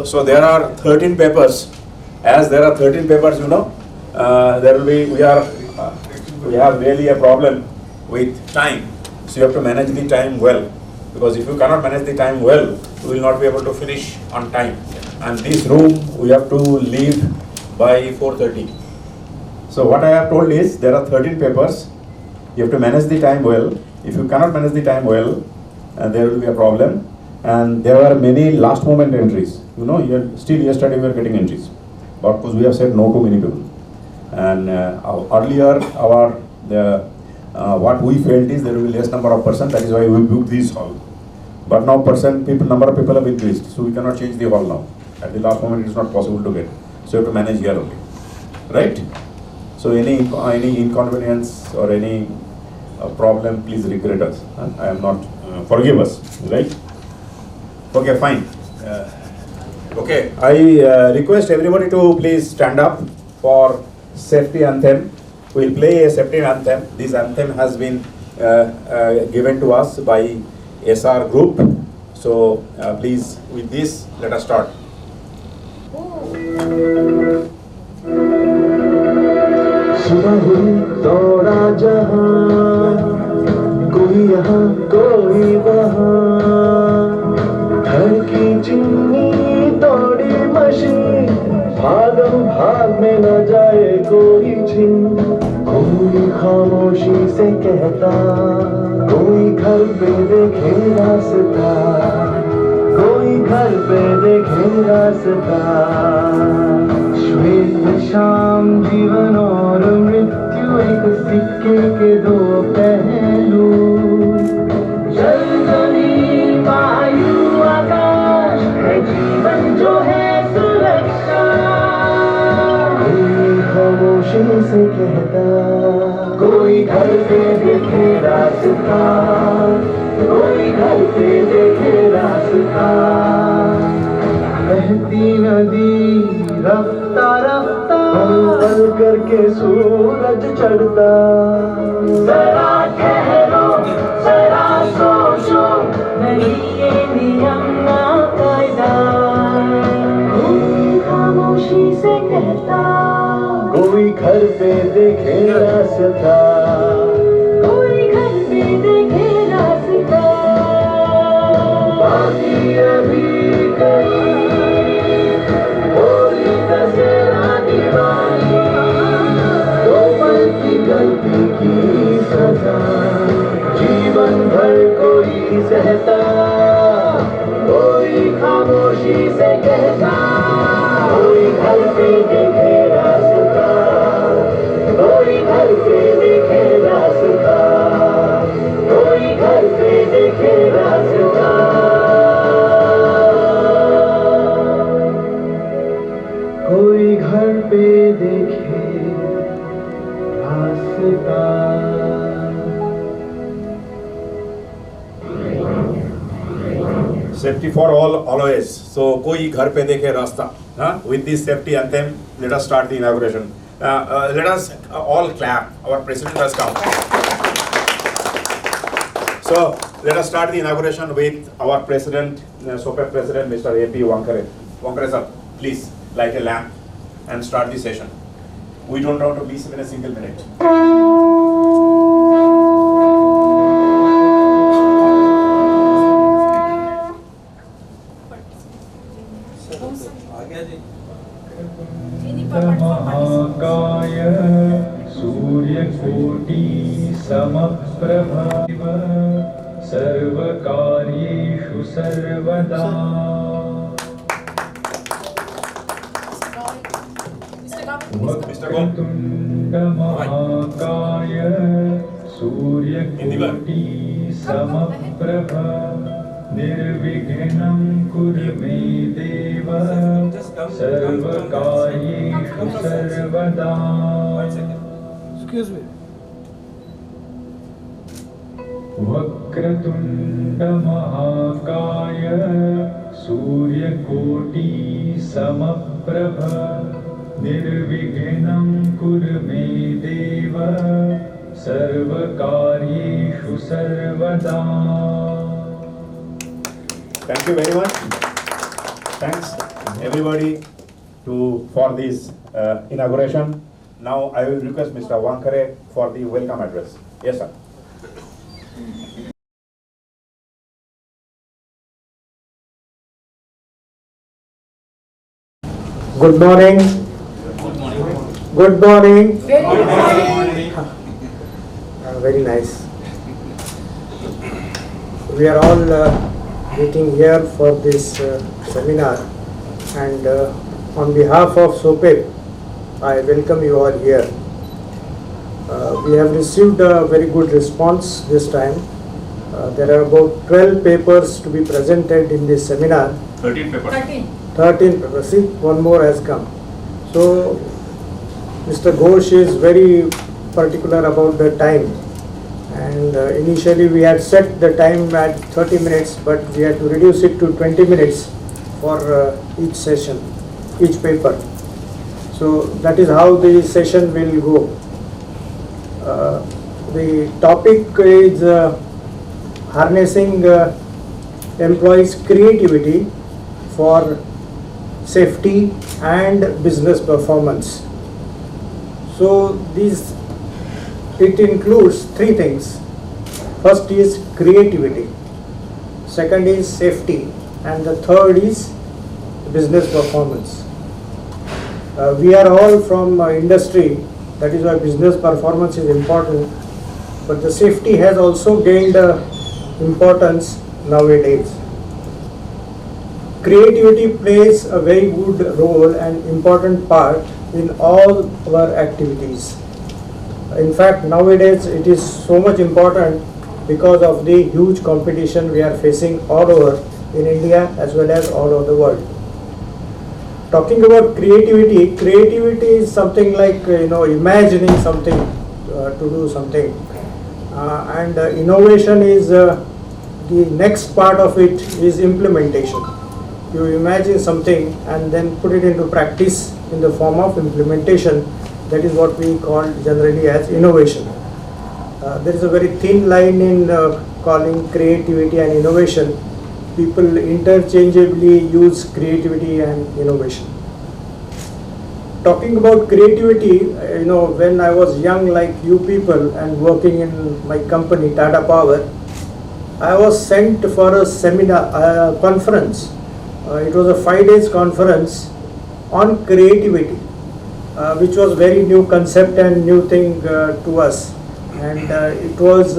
So there are 13 papers. As there are 13 papers, you know, there will be, we have really a problem with time. So you have to manage the time well, because if you cannot manage the time well, you will not be able to finish on time. And this room, we have to leave by 4:30. So what I have told is, there are 13 papers. You have to manage the time well. If you cannot manage the time well, there will be a problem. And there were many last moment entries. You know, still yesterday we were getting entries, but because we have said no to many people. And earlier, what we felt is there will be less number of persons. That is why we booked this hall. But now number of people have increased, so we cannot change the hall now. At the last moment, it is not possible to get. So you have to manage here only, right? So any inconvenience or any problem, please regret us. I am not, forgive us, right? Okay, fine. Okay, I request everybody to please stand up for safety anthem. We'll play a safety anthem. This anthem has been given to us by SR Group. So please, with this, let us start. सुबह हुई दौड़ा जहां, कोई यहाँ कोई वहाँ, घर की चिमनी दौड़ी मशीन, भागम भाग में न जाए कोई छिन, कोई खामोशी से कहता, कोई घर पे देखे रास्ता, कोई घर पे देखे रास्ता, श्वेत शाम जीवन और मृत्यु एक सिक्के के दो पहलू, जल जमीन वायु आकाश है जीवन जो है सुरक्षा, कोई खामोशी से कहता, कोई घर पे देखे रास्ता, कोई घर पे देखे रास्ता, बहती नदी रफ्ता रफ्ता पल करके सूरज चढ़ता, जरा ठहरो जरा सोचो, नहीं ये नियम ना कायदा, कोई खामोशी से कहता, कोई घर पे देखे रास्ता, कोई घर पे देखे रास्ता, बाकी अभी कई गलती की सजा, जीवन भर कोई सहता, कोई खामोशी से कहता, कोई घर पे देखे रास्ता, कोई घर पे देखे रास्ता, कोई घर पे देखे रास्ता, कोई घर पे देखे 'Safety for all, always. So, koi ghar pe dekhe rasta. With this safety anthem, let us start the inauguration. Let us all clap. Our president has come. So, let us start the inauguration with our president, SOPEP president, Mr. AP Wankhede. Wankhede sir, please light a lamp and start the session. We don't want to miss even a single minute. महाकाय सूर्यकोटि समप्रभ सर्वकार्येषु सर्वदा वक्रतुण्ड महाकाय सूर्यकोटि समप्रभ निर्विघ्नं कुरु मे देव सर्वकार्येषु सर्वदा। वक्रतुण्ड महाकाय सूर्यकोटि समप्रभ निर्विघ्नं कुरु मे देव सर्वकार्येषु सर्वदा। Thank you very much. Thanks. everybody for this inauguration. Now I will request Mr. Wankhede for the welcome address. Yes, sir. Good morning. Good morning. Very nice. We are all meeting here for this seminar, and on behalf of SOPEP, I welcome you all here. We have received a very good response this time. There are about 12 papers to be presented in this seminar. 13 papers. 13 papers. See, one more has come. So, Mr. Ghosh is very particular about the time. And initially we had set the time at 30 minutes, but we had to reduce it to 20 minutes for each session, each paper. So that is how the session will go. The topic is harnessing employees' creativity for safety and business performance. So it includes three things. First is creativity, second is safety, and the third is business performance. We are all from industry, that is why business performance is important, but the safety has also gained importance nowadays. Creativity plays a very good role and important part in all our activities. In fact, nowadays it is so much important because of the huge competition we are facing all over in India as well as all over the world. Talking about creativity, creativity is something like imagining something to do something, and innovation is the next part of it is implementation. You imagine something and then put it into practice in the form of implementation. That is what we call generally as innovation. There is a very thin line in calling creativity and innovation. People interchangeably use creativity and innovation. Talking about creativity, when I was young like you people and working in my company Tata Power, I was sent for a seminar, conference. It was a 5 days conference on creativity, which was very new concept and new thing to us, and it was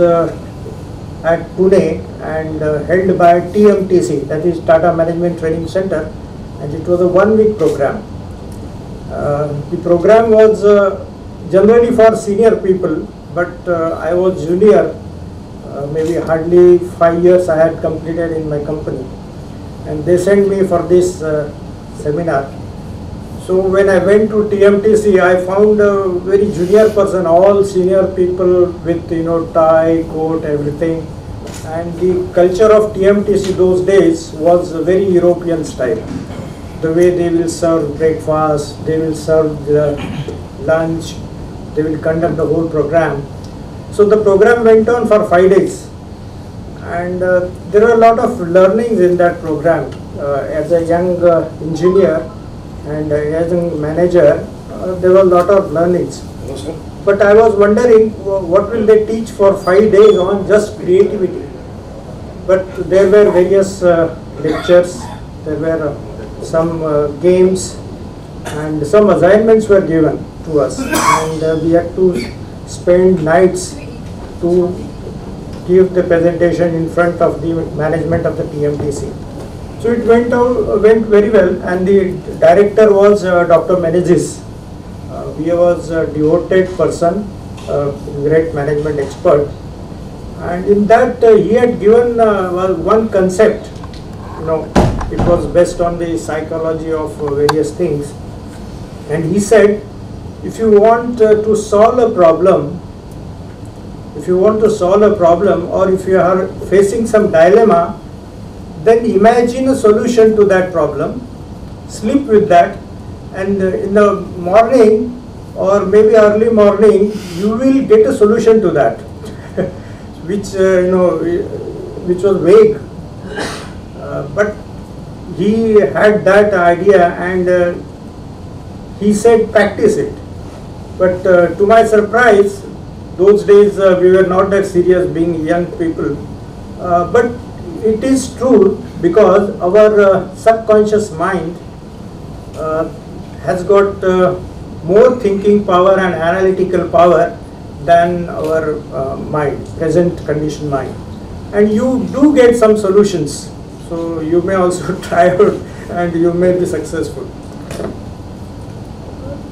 at Pune and held by TMTC, that is Tata Management Training Center, and it was a 1 week program. The program was generally for senior people, but I was junior, maybe hardly 5 years I had completed in my company, and they sent me for this seminar. So when I went to TMTC, I found a very junior person, all senior people with tie, coat, everything. And the culture of TMTC those days was a very European style. The way they will serve breakfast, they will serve the lunch, they will conduct the whole program. So the program went on for 5 days. And there were a lot of learnings in that program. As a young engineer, and as a manager, there were a lot of learnings. But I was wondering, what will they teach for 5 days on just creativity? But there were various lectures, there were some games, and some assignments were given to us. And we had to spend nights to give the presentation in front of the management of the TMTC. So it went very well, and the director was Dr. Menezes. He was a devoted person, great management expert, and in that he had given one concept. It was based on the psychology of various things, and he said, if you want to solve a problem, or if you are facing some dilemma, then imagine a solution to that problem, sleep with that, and in the morning or maybe early morning, you will get a solution to that, which was vague. But he had that idea and he said practice it. But to my surprise, those days we were not that serious being young people. But it is true because our subconscious mind has got more thinking power and analytical power than our mind, present condition mind. And you do get some solutions. So you may also try out and you may be successful.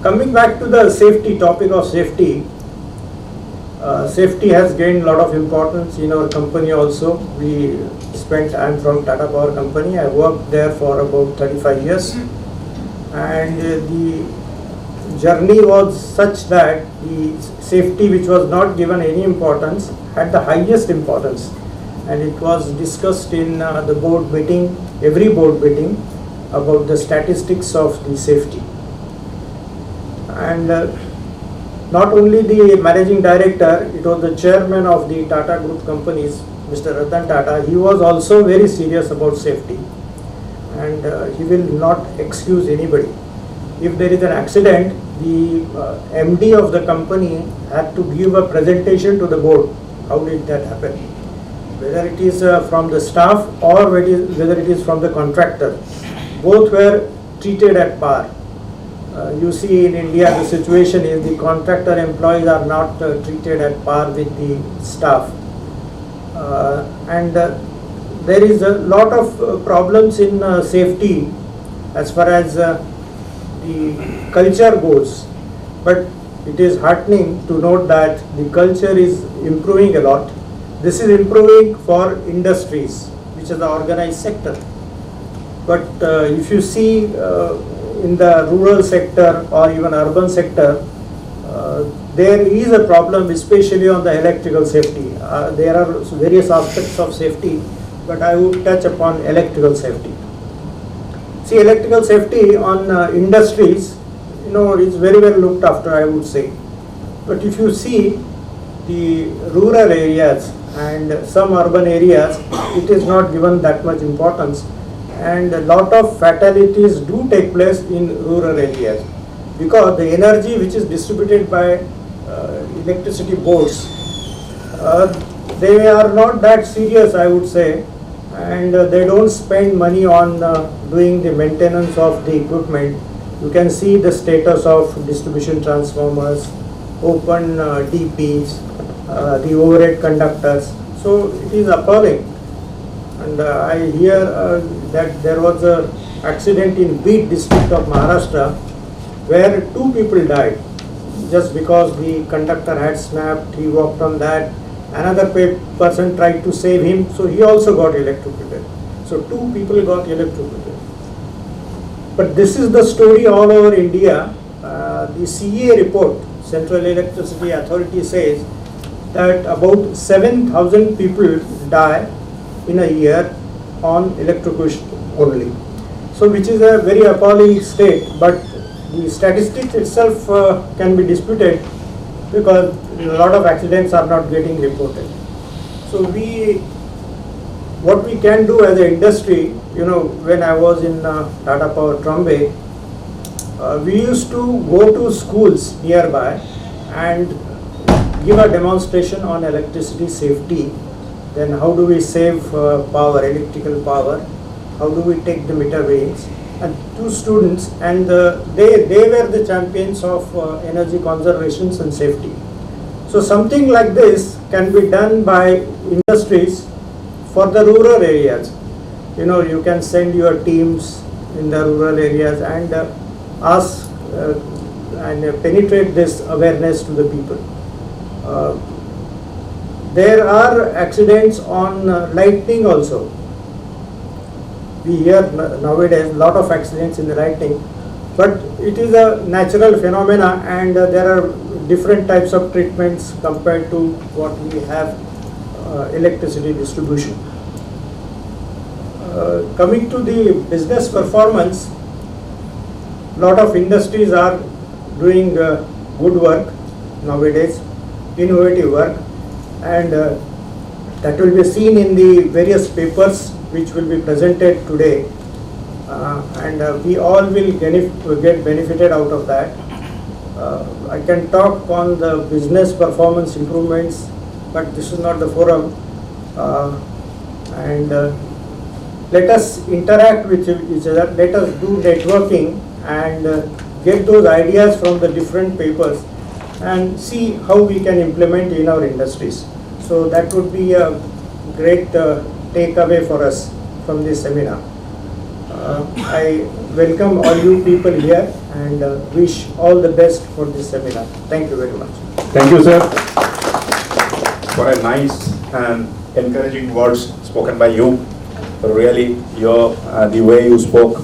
Coming back to the safety topic of safety, safety has gained a lot of importance in our company also. I'm from Tata Power Company. I worked there for about 35 years. And the journey was such that the safety, which was not given any importance, had the highest importance. And it was discussed in the board meeting, every board meeting, about the statistics of the safety. And not only the managing director, it was the chairman of the Tata Group companies, Mr. Ratan Tata. He was also very serious about safety, and he will not excuse anybody. If there is an accident, the MD of the company had to give a presentation to the board. How did that happen? Whether it is from the staff or whether it is from the contractor, both were treated at par. You see in India the situation is the contractor employees are not treated at par with the staff. And there is a lot of problems in safety as far as the culture goes. But it is heartening to note that the culture is improving a lot. This is improving for industries, which is the organized sector. But if you see in the rural sector or even urban sector, there is a problem, especially on the electrical safety. There are various aspects of safety, but I would touch upon electrical safety. See, electrical safety on industries, is very well looked after, I would say. But if you see the rural areas and some urban areas, it is not given that much importance. And a lot of fatalities do take place in rural areas because the energy which is distributed by electricity boards, they are not that serious, I would say, and they don't spend money on doing the maintenance of the equipment. You can see the status of distribution transformers, open DPs, the overhead conductors. So it is appalling. And I hear that there was an accident in Beed district of Maharashtra where 2 people died just because the conductor had snapped, he walked on that. Another person tried to save him, so he also got electrocuted. So 2 people got electrocuted. But this is the story all over India. The CEA report, Central Electricity Authority, says that about 7,000 people die in a year on electrocution only. So which is a very appalling state, but the statistics itself can be disputed because a lot of accidents are not getting reported. So what we can do as an industry, when I was in Tata Power Trombay, we used to go to schools nearby and give a demonstration on electricity safety. Then how do we save power, electrical power? How do we take the meter readings? And 2 students, and they were the champions of energy conservation and safety. So something like this can be done by industries for the rural areas. You can send your teams in the rural areas and ask and penetrate this awareness to the people. There are accidents on lightning also. We hear nowadays a lot of accidents in the lightning, but it is a natural phenomena and there are different types of treatments compared to what we have electricity distribution. Coming to the business performance, lot of industries are doing good work nowadays, innovative work, and that will be seen in the various papers which will be presented today. and we all will get benefited out of that. I can talk on the business performance improvements, but this is not the forum. And let us interact with each other, let us do networking and get those ideas from the different papers and see how we can implement in our industries. So that would be a great takeaway for us from this seminar. I welcome all you people here and wish all the best for this seminar. Thank you very much. Thank you, sir, for a nice and encouraging words spoken by you. Really, the way you spoke